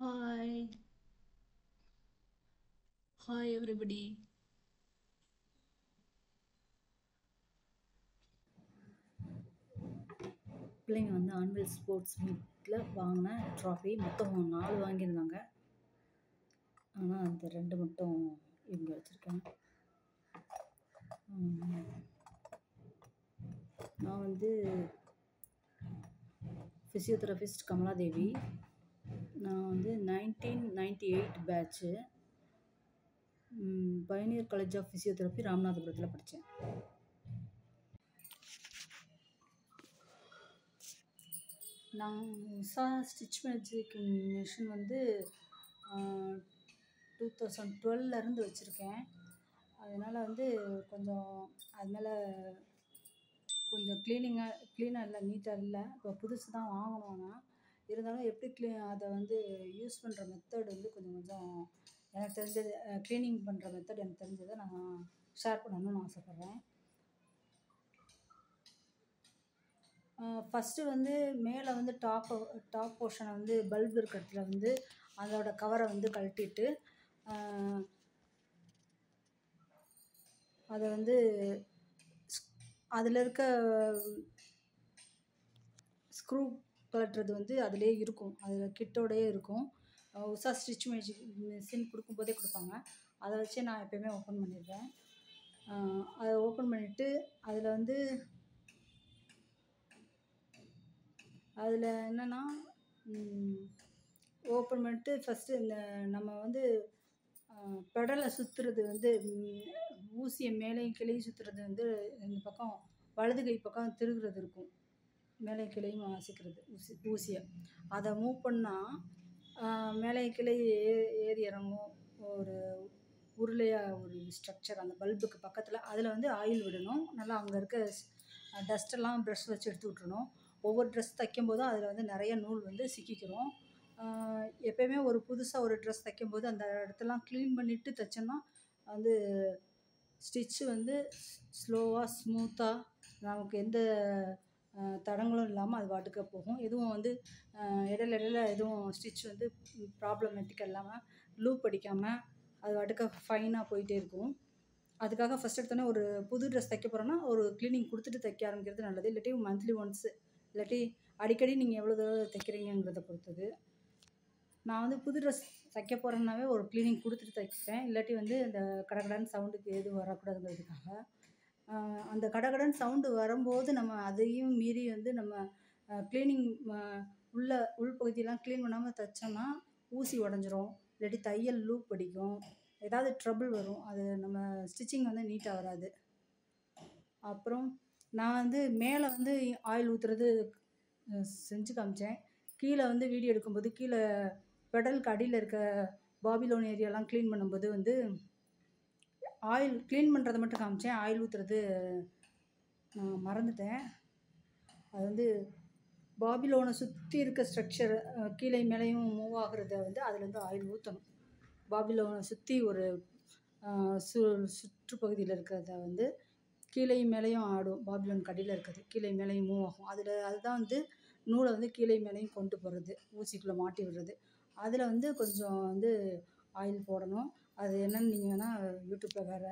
Hi, hi everybody. பிள்ளைங்க வந்து annual sports மீட்டில் வாங்கின ட்ராஃபி மொத்தம் 4 வாங்கியிருந்தாங்க. ஆனால் அந்த 2 மட்டும் இவங்க வச்சுருக்கேன். நான் வந்து ஃபிசியோதெரபிஸ்ட் கமலாதேவி. நான் வந்து 1998 batch. Pioneer college of physiotherapy ராமநாதபுரத்தில் படித்தேன். நான் உஷா ஸ்டிச் மேஜிக் மிஷின் வந்து 2012லேருந்து வச்சுருக்கேன். அதனால் வந்து கொஞ்சம் அது மேலே கொஞ்சம் க்ளீனாக இல்லை, நீட்டாக இல்லை. இப்போ புதுசு தான் வாங்கணும். ஆனால் இருந்தாலும் எப்படி அதை வந்து யூஸ் பண்ணுற மெத்தட் வந்து கொஞ்சம் கொஞ்சம் எனக்கு தெரிஞ்சது, க்ளீனிங் பண்ணுற மெத்தட் எனக்கு தெரிஞ்சதை நான் ஷேர் பண்ணணும்னு ஆசைப்பட்றேன். ஃபஸ்ட்டு வந்து மேலே வந்து டாப் போர்ஷனை வந்து பல்ப் இருக்கிற இடத்துல வந்து அதோட கவரை வந்து கழட்டிட்டு அதை வந்து அதில் இருக்க ஸ்க்ரூ கழட்டுறது வந்து அதிலே இருக்கும், அதில் கிட்டோடையே இருக்கும். உஷா ஸ்டிச் மேஜிக் மிஷின் கொடுக்கும்போதே கொடுப்பாங்க. அதை வச்சு நான் எப்போயுமே ஓப்பன் பண்ணிடுவேன். அதை ஓப்பன் பண்ணிவிட்டு அதில் வந்து அதில் என்னென்னா ஓப்பன் பண்ணிட்டு ஃபஸ்ட்டு இந்த நம்ம வந்து பெடலை சுற்றுறது வந்து ஊசியை மேலேயும் கிளையும் சுற்றுறது வந்து இந்த பக்கம் வலது கை பக்கம் திருகுறது இருக்கும். மேலே கிளையும் வாசிக்கிறது ஊசியை அதை மூவ் பண்ணால் மேலே கிளை ஏறி இறங்கும். ஒரு உருளையாக ஒரு ஸ்ட்ரக்சர் அந்த பல்புக்கு பக்கத்தில், அதில் வந்து ஆயில் விடணும். நல்லா அங்கே இருக்க டஸ்ட்டெல்லாம் ப்ரஷ் வச்சு எடுத்து விட்டுறணும். ஒவ்வொரு ட்ரெஸ் தைக்கும்போதும் அதில் வந்து நிறைய நூல் வந்து சிக்கிக்கிறோம். எப்போயுமே ஒரு புதுசாக ஒரு ட்ரெஸ் தைக்கும்போது அந்த இடத்தெல்லாம் க்ளீன் பண்ணிவிட்டு தைச்சோன்னா வந்து ஸ்டிச்சு வந்து ஸ்லோவாக ஸ்மூத்தாக நமக்கு எந்த தடங்களும் இல்லாமல் அது பாட்டுக்கு போகும். எதுவும் வந்து இடையில எதுவும் ஸ்டிச் வந்து ப்ராப்ளமேட்டிக்காக இல்லாமல் லூப் அடிக்காமல் அது பாட்டுக்கு ஃபைனாக போயிட்டே இருக்கும். அதுக்காக ஃபஸ்ட் எடுத்தோன்னே ஒரு புது ட்ரெஸ் தைக்க போகிறோன்னா ஒரு க்ளீனிங் கொடுத்துட்டு தைக்க ஆரம்பிக்கிறது நல்லது. இல்லாட்டி மந்த்லி ஒன்ஸு, இல்லாட்டி அடிக்கடி நீங்கள் எவ்வளோ தடவை தைக்கிறீங்கிறத பொறுத்தது. நான் வந்து புது ட்ரெஸ் தைக்க போகிறேன்னாவே ஒரு க்ளீனிங் கொடுத்துட்டு தைப்பேன். இல்லாட்டி வந்து இந்த கடகடன்னு சவுண்டுக்கு எதுவும் வரக்கூடாதுங்கிறதுக்காக. அந்த கடகடன் சவுண்டு வரும்போது நம்ம அதையும் மீறி வந்து நம்ம க்ளீனிங் உள்பகுதியெல்லாம் க்ளீன் பண்ணாமல் தைச்சோன்னா ஊசி உடஞ்சிரும், இல்லாட்டி தையல் லூப் அடிக்கும், ஏதாவது ட்ரபிள் வரும். அது நம்ம ஸ்டிச்சிங் வந்து நீட்டாக வராது. அப்புறம் நான் வந்து மேலே வந்து ஆயில் ஊற்றுறது செஞ்சு காமிச்சேன். கீழே வந்து வீடியோ எடுக்கும்போது கீழே பெடலுக்கு அடியில் இருக்க பாபிலோன் ஏரியாலாம் க்ளீன் பண்ணும்போது வந்து ஆயில் க்ளீன் பண்ணுறதை மட்டும் காமிச்சேன். ஆயில் ஊற்றுறது நான் மறந்துட்டேன். அது வந்து பாபிலோனை சுற்றி இருக்க ஸ்ட்ரக்சர் கீழே மேலேயும் மூவ் ஆகிறத வந்து அதுலேருந்து ஆயில் ஊற்றணும். பாபிலோனை சுற்றி ஒரு சுற்றுப்பகுதியில் இருக்கிறத வந்து கீழேயும் மேலேயும் ஆடும். பாபிலோன் கடியில் இருக்கிறது கீழே மேலேயும் மூவ் ஆகும். அதுதான் வந்து நூலை வந்து கீழே மேலேயும் கொண்டு போகிறது, ஊசிக்குள்ளே மாட்டி விடுறது. அதில் வந்து கொஞ்சம் வந்து ஆயில் போடணும். அது என்னென்னு நீங்கள் வேணால் யூடியூப்பில் வேறு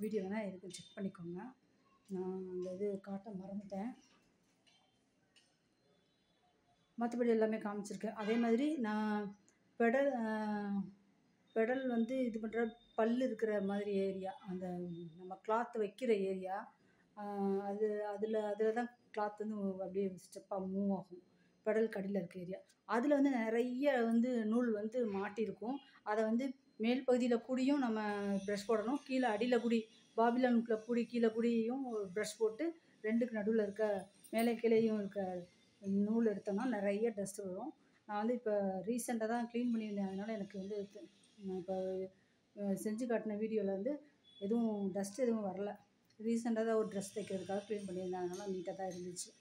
வீடியோ வேணால் இருக்குது, செக் பண்ணிக்கோங்க. நான் அந்த இது காட்ட மறந்துட்டேன். மற்றபடி எல்லாமே காமிச்சிருக்கேன். அதே மாதிரி நான் பெடல் வந்து இது பண்ணுற பல் இருக்கிற மாதிரி ஏரியா, அந்த நம்ம கிளாத் வைக்கிற ஏரியா, அதில் தான் கிளாத் வந்து அப்படியே ஸ்டெப்பாக மூவ் ஆகும். பெடல் கடியில் இருக்க ஏரியா அதில் வந்து நிறைய வந்து நூல் வந்து மாட்டியிருக்கும். அதை வந்து மேல் பகுதியில் கூடியும் நம்ம ப்ரஷ் போடணும், கீழே அடியில் கூடி பாபிலோனுக்குள்ளே கீழே கூடியும் ப்ரஷ் போட்டு ரெண்டுக்கு நடுவில் இருக்க மேலே கீழேயும் இருக்க நூல் எடுத்தோம்னா நிறைய டஸ்ட்டு வரும். நான் வந்து இப்போ ரீசெண்டாக தான் க்ளீன் பண்ணியிருந்தேன். அதனால் எனக்கு வந்து நான் இப்போ செஞ்சு காட்டின வீடியோவில் வந்து எதுவும் டஸ்ட் எதுவும் வரல. ரீசெண்டாக தான் ஒரு ட்ரெஸ் தைக்கிறதுக்காக க்ளீன் பண்ணியிருந்தேன். அதனால் நீட்டாக தான் இருந்துச்சு.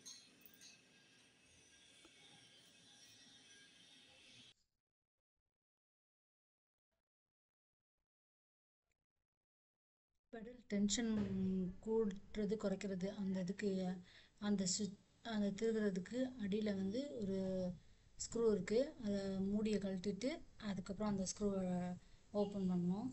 பெடல் டென்ஷன் கூட்டுறது குறைக்கிறது அந்த இதுக்கு அந்த திருகிறதுக்கு அடியில் வந்து ஒரு ஸ்க்ரூ இருக்குது, அதை மூடியை கழட்டிட்டு அதுக்கப்புறம் அந்த ஸ்க்ரூவை ஓப்பன் பண்ணணும்.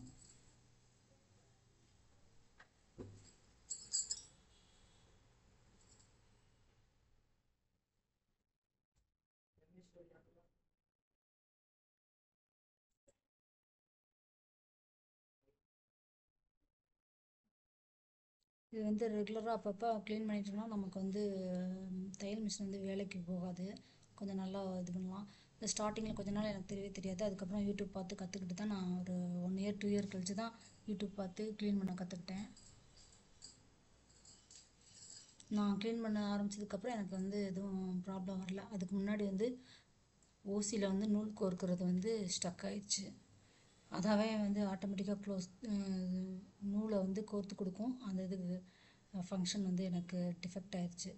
இது வந்து ரெகுலராக அப்பப்போ க்ளீன் பண்ணிட்டோம்னா நமக்கு வந்து தையல் மிஷின் வந்து வேலைக்கு போகாது. கொஞ்சம் நல்லா இது பண்ணலாம். இந்த ஸ்டார்டிங்கில் கொஞ்ச நாள் எனக்கு தெரியவே தெரியாது. அதுக்கப்புறம் யூடியூப் பார்த்து கற்றுக்கிட்டு தான் நான் ஒரு 1 இயர் 2 இயர் கழிச்சு தான் யூடியூப் பார்த்து க்ளீன் பண்ண கற்றுக்கிட்டேன். நான் க்ளீன் பண்ண ஆரம்பித்ததுக்கப்புறம் எனக்கு வந்து எதுவும் ப்ராப்ளம் வரல. அதுக்கு முன்னாடி வந்து ஊசியில் வந்து நூல் கோர்க்கிறது வந்து ஸ்டக் ஆயிடுச்சு. அதாவே வந்து ஆட்டோமேட்டிக்காக நூலை வந்து கோர்த்து கொடுக்கும். அந்த இது ஃபங்க்ஷன் வந்து எனக்கு டிஃபெக்ட் ஆயிடுச்சு.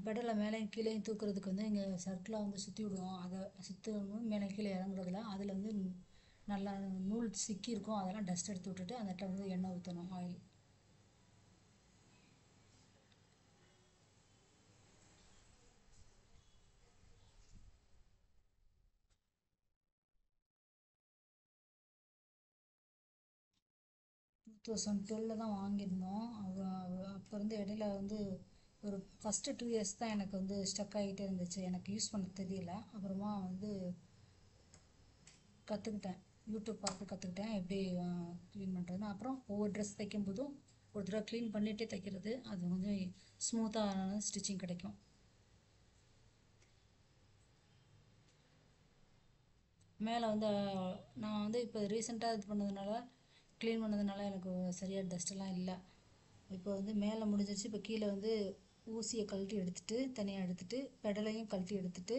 பெடலை மேலேயும் கீழேயும் தூக்குறதுக்கு வந்து இங்கே சர்க்கிளாக வந்து சுற்றி விடுவோம். அதை சுற்றணும் மேலே கீழே இறங்குறதுல அதில் வந்து நல்லா நூல் சிக்கி இருக்கும். அதெல்லாம் டஸ்ட் எடுத்து விட்டுட்டு அந்த இடத்துல வந்து எண்ணெய் ஊற்றணும், ஆயில். டூ 2012 தான் வாங்கியிருந்தோம். அப்போ இருந்து இடையில வந்து ஒரு ஃபஸ்ட்டு 2 இயர்ஸ் தான் எனக்கு வந்து ஸ்டக் ஆகிட்டே இருந்துச்சு. எனக்கு யூஸ் பண்ண தெரியல. அப்புறமா வந்து கற்றுக்கிட்டேன், யூடியூப் பார்த்து கற்றுக்கிட்டேன் எப்படி க்ளீன் பண்ணுறதுன்னு. அப்புறம் ஒவ்வொரு ட்ரெஸ் தைக்கும்போதும் ஒரு தடவை க்ளீன் பண்ணிகிட்டே தைக்கிறது, அது கொஞ்சம் ஸ்மூத்தாக ஸ்டிச்சிங் கிடைக்கும். மேலே வந்து நான் வந்து இப்போ ரீசெண்டாக இது பண்ணதுனால க்ளீன் பண்ணதுனால எனக்கு சரியாக டஸ்ட்டெல்லாம் இல்லை. இப்போ வந்து மேலே முடிஞ்சிருச்சு. இப்போ கீழே வந்து ஊசியை கழட்டி எடுத்துட்டு தனியாக எடுத்துட்டு பெடலையும் கழட்டி எடுத்துட்டு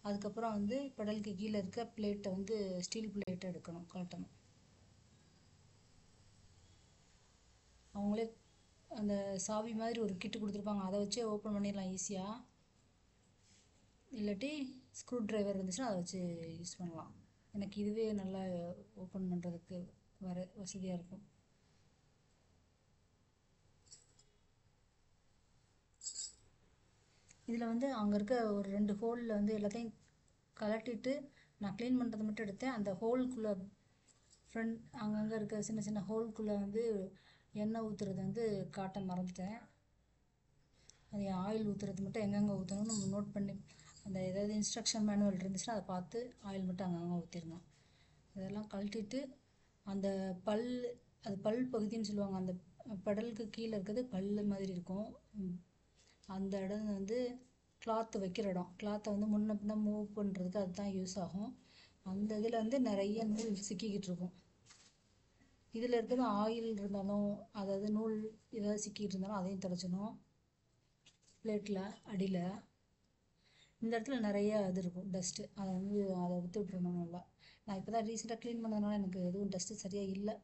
அதுக்கப்புறம் வந்து பெடலுக்கு கீழே இருக்க பிளேட்டை வந்து ஸ்டீல் பிளேட்டை எடுக்கணும், கழட்டணும். அவங்களே அந்த சாவி மாதிரி ஒரு கிட்டு கொடுத்துருப்பாங்க, அதை வச்சே ஓப்பன் பண்ணிடலாம் ஈஸியாக. இல்லாட்டி ஸ்க்ரூ ட்ரைவர் இருந்துச்சுன்னா அதை வச்சு யூஸ் பண்ணலாம். எனக்கு இதுவே நல்லா ஓப்பன் பண்ணுறதுக்கு வசதியாக இருக்கும். இதில் வந்து அங்கே இருக்க ஒரு 2 ஹோலில் வந்து எல்லாத்தையும் கலட்டிட்டு நான் க்ளீன் பண்ணுறது மட்டும் எடுத்தேன். அந்த ஹோல்குள்ளே அங்கங்கே இருக்க சின்ன சின்ன ஹோல்குள்ளே வந்து எண்ணெய் ஊற்றுறது வந்து காட்ட மறந்துட்டேன். அது ஆயில் ஊற்றுறது மட்டும் எங்கெங்கே ஊற்றணும்னு நம்ம நோட் பண்ணி அந்த ஏதாவது இன்ஸ்ட்ரக்ஷன் மேனுவல் இருந்துச்சுன்னா அதை பார்த்து ஆயில் மட்டும் அங்கங்கே ஊற்றிடணும். இதெல்லாம் கழட்டிட்டு அந்த அது பல் பகுதின்னு சொல்லுவாங்க. அந்த பெடலுக்கு கீழே இருக்கிறது பல் மாதிரி இருக்கும். அந்த இடம் வந்து கிளாத்து வைக்கிற இடம். கிளாத்தை வந்து முன்ன பின்ன மூவ் பண்ணுறதுக்கு அதுதான் யூஸ் ஆகும். அந்த இதில் வந்து நிறைய நூல் சிக்கிக்கிட்டு இருக்கும். இதில் இருக்கிறது ஆயில் இருந்தாலும் அதாவது நூல் ஏதாவது சிக்கிட்டு இருந்தாலும் அதையும் தொடச்சிடணும். பிளேட்டில் அடியில் இந்த இடத்துல நிறைய இது இருக்கும் டஸ்ட்டு, அதை வந்து அதை எடுத்து விட்டுறணும் நல்லா. நான் இப்போ தான் ரீசெண்டாக க்ளீன் பண்ணதுனால எனக்கு எதுவும் டஸ்ட்டு சரியாக இல்லை.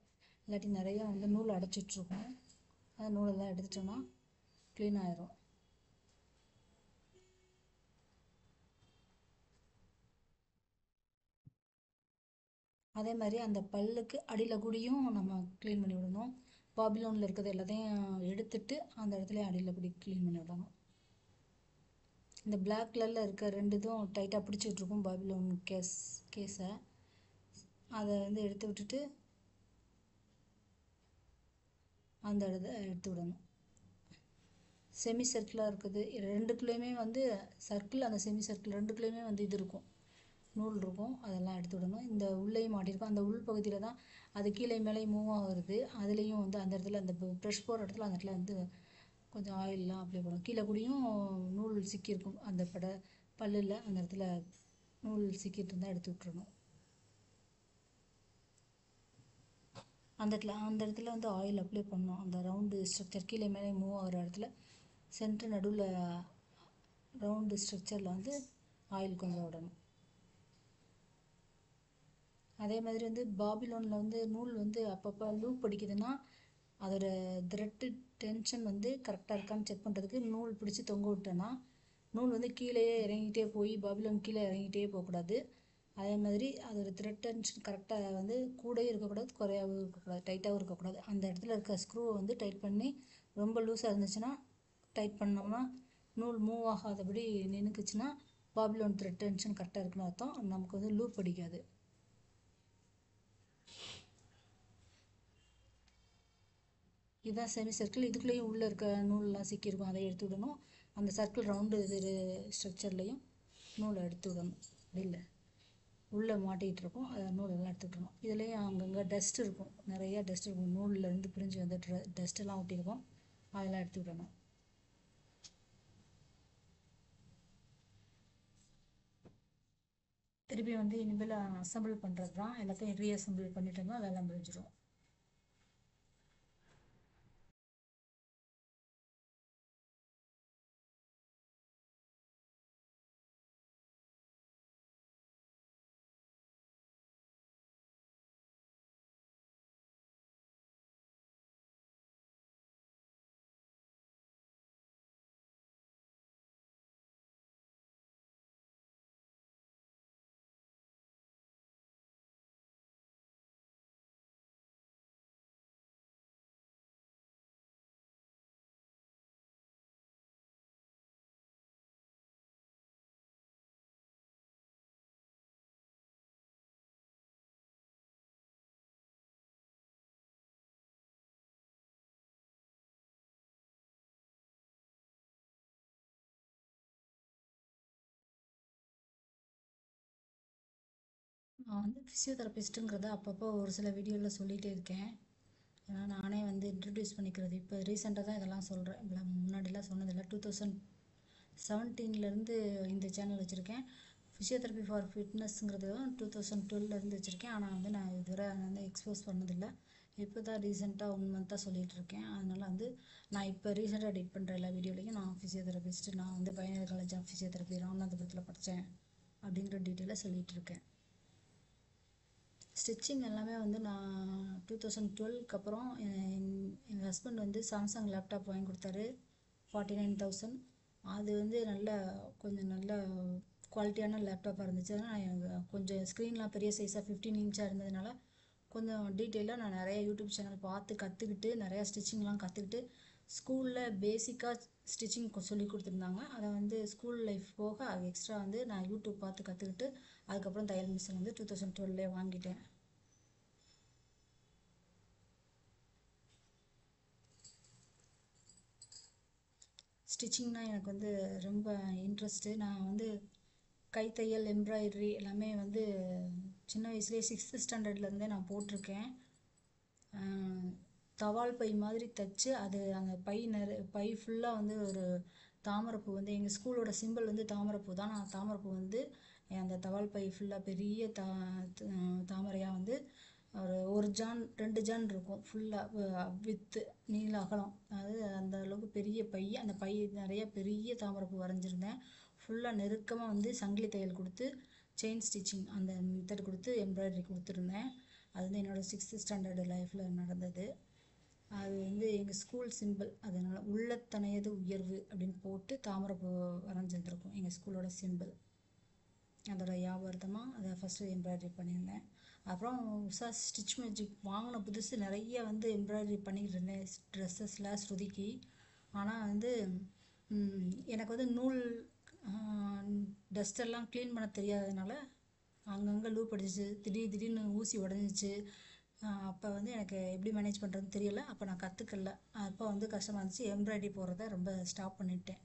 இல்லாட்டி நிறையா வந்து நூல் அடைச்சிட்ருக்கும். அந்த நூலெல்லாம் எடுத்துட்டோன்னா க்ளீன் ஆயிரும். அதே மாதிரி அந்த பல்லுக்கு அடியில் கூடியும் நம்ம க்ளீன் பண்ணி விடணும். பாபிலோனில் இருக்கிறது எல்லாத்தையும் எடுத்துட்டு அந்த இடத்துல அடியில் கூடி க்ளீன் பண்ணி விடணும். இந்த பிளாக் கலரில் இருக்க 2 இதுவும் டைட்டாக பிடிச்சிட்ருக்கும் பாபிலோன் கேஸை. அதை வந்து எடுத்து விட்டுட்டு அந்த இடத்த எடுத்து விடணும். செமி சர்க்கிளாக இருக்குது 2குள்ளேயுமே வந்து சர்க்கிள், அந்த செமி சர்க்கிள் 2குள்ளேயுமே வந்து இது இருக்கும், நூல் இருக்கும். அதெல்லாம் எடுத்து விடணும். இந்த உள்ளேயும் மாட்டியிருக்கும். அந்த உள் பகுதியில் தான் அது கீழே மேலே மூவ் ஆகுறது. அதுலேயும் வந்து அந்த இடத்துல அந்த ப்ரெஷ் போகிற இடத்துல அந்த இடத்துல வந்து கொஞ்சம் ஆயிலெலாம் அப்ளை பண்ணணும். கீழே கூடியும் நூல் சிக்கியிருக்கும். அந்த பல்லில் அந்த இடத்துல நூல் சிக்கிட்டு இருந்தால் எடுத்து விட்டுறணும். அந்த இடத்துல வந்து ஆயில் அப்ளை பண்ணணும். அந்த ரவுண்டு ஸ்ட்ரக்சர் கீழே மேலே மூவ் ஆகிற இடத்துல சென்டர் நடுவில் ரவுண்டு ஸ்ட்ரக்சரில் வந்து ஆயில் கொஞ்சம் விடணும். அதே மாதிரி வந்து பாபிலோனில் வந்து நூல் வந்து அப்பப்போ லூப் அடிக்குதுன்னா அதோட த்ரெட்டு டென்ஷன் வந்து கரெக்டாக இருக்கான்னு செக் பண்ணுறதுக்கு நூல் பிடிச்சி தொங்க விட்டோன்னா நூல் வந்து கீழேயே இறங்கிட்டே போய் பாபிலோன் கீழே இறங்கிட்டே போகக்கூடாது. அதே மாதிரி அதோட த்ரெட் டென்ஷன் கரெக்டாக வந்து கூடயும் இருக்கக்கூடாது, குறையாகவும் இருக்கக்கூடாது, டைட்டாகவும் இருக்கக்கூடாது. அந்த இடத்துல இருக்க ஸ்க்ரூவை வந்து டைட் பண்ணி ரொம்ப லூஸாக இருந்துச்சுன்னா டைட் பண்ணோம்னா நூல் மூவ் ஆகாதபடி நின்றுக்குச்சுன்னா பாபிலோன் த்ரெட் டென்ஷன் கரெக்டாக இருக்குன்னு அர்த்தம். நமக்கு வந்து லூப் அடிக்காது. இதுதான் செமி சர்க்கிள். இதுக்குள்ளேயும் உள்ளே இருக்க நூல்லாம் சிக்கியிருக்கும், அதை எடுத்து விடணும். அந்த சர்க்கிள் ரவுண்டு இது ஸ்ட்ரக்சர்லேயும் நூலை எடுத்து விடணும். இல்லை உள்ளே மாட்டிகிட்டு இருக்கும், அதை நூலெல்லாம் எடுத்து விடணும். இதுலேயும் அங்கங்கே டஸ்ட் இருக்கும், நிறையா டஸ்ட் இருக்கும், நூல்லேருந்து பிரிஞ்சு வந்து டஸ்ட்டெல்லாம் ஒட்டியிருக்கும், அதெல்லாம் எடுத்து விடணும். திருப்பி வந்து இனிமேல் அசம்பிள் பண்ணுறது தான். எல்லாத்தையும் ரீஅசம்பிள் பண்ணிட்டோம்னா வேலை முடிஞ்சிடும். நான் வந்து ஃபிசியோதெரபிஸ்ட்டுங்கிறத அப்பப்போ ஒரு சில வீடியோவில் சொல்லிகிட்டே இருக்கேன். ஏன்னா நானே வந்து இன்ட்ரடியூஸ் பண்ணிக்கிறது. இப்போ ரீசெண்டாக தான் இதெல்லாம் சொல்கிறேன். இப்போலாம் முன்னாடிலாம் சொன்னதில்லை. 2017 இந்த சேனல் வச்சுருக்கேன். ஃபிசியோதெரபி ஃபார் ஃபிட்னஸ்ங்கிறது 2012 வச்சுருக்கேன். ஆனால் வந்து நான் இதுவரை வந்து எக்ஸ்போஸ் பண்ணதில்லை. இப்போ தான் ரீசெண்டாக 1 மந்த்தாக சொல்லிகிட்டு இருக்கேன். அதனால் வந்து நான் இப்போ ரீசெண்டாக எடிட் பண்ணுற எல்லா வீடியோலையும் நான் ஃபிசியோதெரபிஸ்ட்டு, நான் வந்து பயனர் காலேஜ் ஆஃப் ஃபிசியோதெரபி ராமநாதபுரத்தில் படித்தேன் அப்படிங்கிற டீட்டெயிலாக சொல்லிகிட்டு இருக்கேன். ஸ்டிச்சிங் எல்லாமே வந்து நான் 2012க்கு அப்புறம் எங்கள் ஹஸ்பண்ட் வந்து சாம்சங் லேப்டாப் வாங்கி கொடுத்தாரு, 49,000. அது வந்து கொஞ்சம் நல்ல குவாலிட்டியான லேப்டாப்பாக இருந்துச்சு. அதனால் கொஞ்சம் ஸ்க்ரீன்லாம் பெரிய சைஸாக 15 இன்ச்சாக இருந்ததுனால கொஞ்சம் டீட்டெயிலாக நான் நிறைய யூடியூப் சேனல் பார்த்து கற்றுக்கிட்டு நிறையா ஸ்டிச்சிங்லாம் கற்றுக்கிட்டு ஸ்கூலில் பேசிக்காக ஸ்டிச்சிங் சொல்லி கொடுத்துருந்தாங்க. அதை வந்து ஸ்கூல் லைஃப் போக அது எக்ஸ்ட்ரா வந்து நான் யூடியூப் பார்த்து கற்றுக்கிட்டு அதுக்கப்புறம் தையல் மிஷின் வந்து 2012 வாங்கிட்டேன். ஸ்டிச்சிங்னால் எனக்கு வந்து ரொம்ப இன்ட்ரெஸ்ட்டு. நான் வந்து கைத்தையல், எம்ப்ராய்டரி எல்லாமே வந்து சின்ன வயசுலேயே 6th ஸ்டாண்டர்ட்லேருந்தே நான் போட்டிருக்கேன். தவால் பை மாதிரி தைச்சு அது அந்த பை ஃபுல்லாக வந்து ஒரு தாமரைப்பூ வந்து எங்கள் ஸ்கூலோட சிம்பிள் வந்து தாமரைப்பூ தான். நான் தாமரைப்பூ வந்து அந்த தவால் பை ஃபுல்லாக பெரிய தாமரையாக வந்து ஒரு ஜான் 2 ஜான் இருக்கும் ஃபுல்லாக வித்து நீள அகலம். அது அந்த அளவுக்கு பெரிய பை. அந்த பை நிறைய பெரிய தாமரைப்பூ வரைஞ்சிருந்தேன். ஃபுல்லாக நெருக்கமாக வந்து சங்கிலி தையல் கொடுத்து செயின் ஸ்டிச்சிங் அந்த மெத்தட் கொடுத்து எம்ப்ராய்டரி கொடுத்துருந்தேன். அது வந்து என்னோடய 6th ஸ்டாண்டர்டு லைஃப்பில் நடந்தது. அது வந்து எங்கள் ஸ்கூல் சிம்பிள். அதனால் உள்ளத்தனையது உயர்வு அப்படின்னு போட்டு தாமரைப்பூ வரைஞ்சிருந்துருக்கும் எங்கள் ஸ்கூலோட சிம்பிள். அதோட ஞாபகார்த்தமாக அதை ஃபஸ்ட்டு எம்ப்ராய்டரி பண்ணியிருந்தேன். அப்புறம் உஷா ஸ்டிச் மேஜிக் வாங்கின புதுசு நிறைய வந்து எம்ப்ராய்டரி பண்ணிக்கிட்டு இருந்தேன் ட்ரெஸ்ஸஸில் ஸ்ருதிக்கு. ஆனால் வந்து எனக்கு வந்து நூல் டஸ்டெல்லாம் க்ளீன் பண்ண தெரியாததுனால அங்கங்கே லூப் அடிச்சிச்சு, திடீர்னு ஊசி உடஞ்சிச்சு. அப்போ வந்து எனக்கு எப்படி மேனேஜ் பண்ணுறதுன்னு தெரியலை. அப்போ நான் கற்றுக்கல. அப்போ வந்து கஷ்டமாக இருந்துச்சு. எம்ப்ராய்டரி போடுறத ரொம்ப ஸ்டாப் பண்ணிட்டேன்.